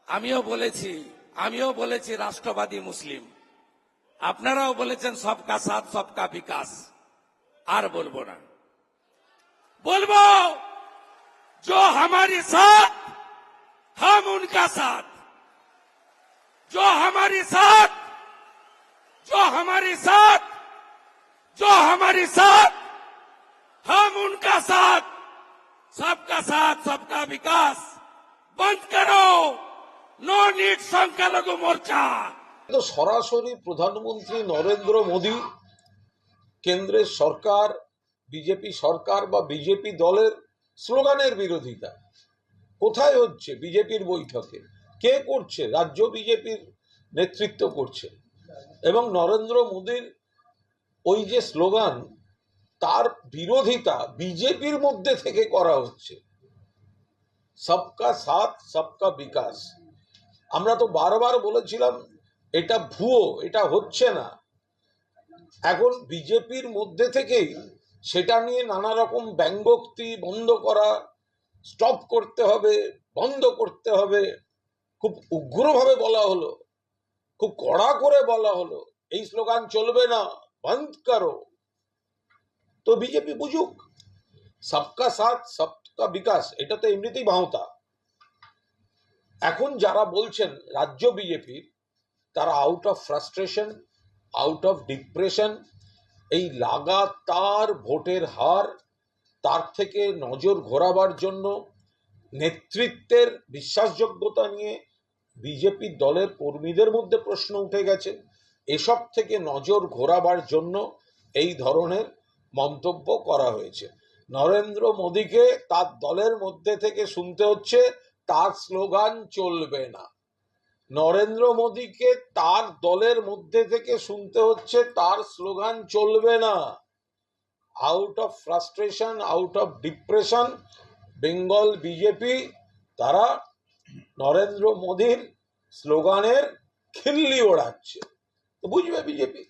আমিও বলেছি রাষ্ট্রবাদী মুসলিম, আপনারাও বলেছেন সবকা সাথ সবকা বিকাশ। আর বলবো না, বলবো जो हमारे साथ हम उनका साथ, जो हमारे साथ हम उनका साथ, सबका साथ सबका विकास बंद करो, नो नीड संख्यालघु मोर्चा। तो सरासरि प्रधानमंत्री नरेंद्र मोदी केंद्रेर सरकार बीजेपी सरकार बा बीजेपी दलेर स्लोगानेर बिरोधिता कोथाय होच्छे? बीजेपीर बैठके के करछे? राज्य बीजेपीर नेतृत्व करछे एवं नरेंद्र मोदीर ओई जे स्लोगान तार बिरोधिता बीजेपीर मध्य थेके करा होच्छे। सबका साथ सबका विकास আমরা তো বারবার বলেছিলাম এটা ভুয়ো, এটা হচ্ছে না। এখন বিজেপির মধ্যে থেকেই সেটা নিয়ে নানা রকম ব্যঙ্গোক্তি বন্ধ করা, স্টপ করতে হবে, বন্ধ করতে হবে, খুব উগ্রভাবে বলা হলো, খুব কড়া করে বলা হলো এই স্লোগান চলবে না, বন্ধ করো। তো বিজেপি বুঝুক, সবকা সাথ সবকা বিকাশ এটা তো এমনিতেই ভাঁওতা। এখন যারা বলছেন রাজ্য বিজেপির, তারা out of frustration, out of depression, এই লাগাতার ভোটের হার, তার থেকে নজর ঘোরাবার জন্য নেতৃত্বের বিশ্বাসযোগ্যতা নিয়ে বিজেপি দলের কর্মীদের মধ্যে প্রশ্ন উঠে গেছে। এসব থেকে নজর ঘোরাবার জন্য এই ধরনের মন্তব্য করা হয়েছে। নরেন্দ্র মোদীকে তার দলের মধ্যে থেকে শুনতে হচ্ছে তার স্লোগান চলবে না। নরেন্দ্র মোদীকে তার দলের মধ্যে থেকে শুনতে হচ্ছে তার স্লোগান চলবে না। Out of frustration, out of depression, Bengal BJP তারা নরেন্দ্র মোদীর স্লোগানের খিল্লি ওড়াচ্ছে। তো বুঝবে বিজেপি।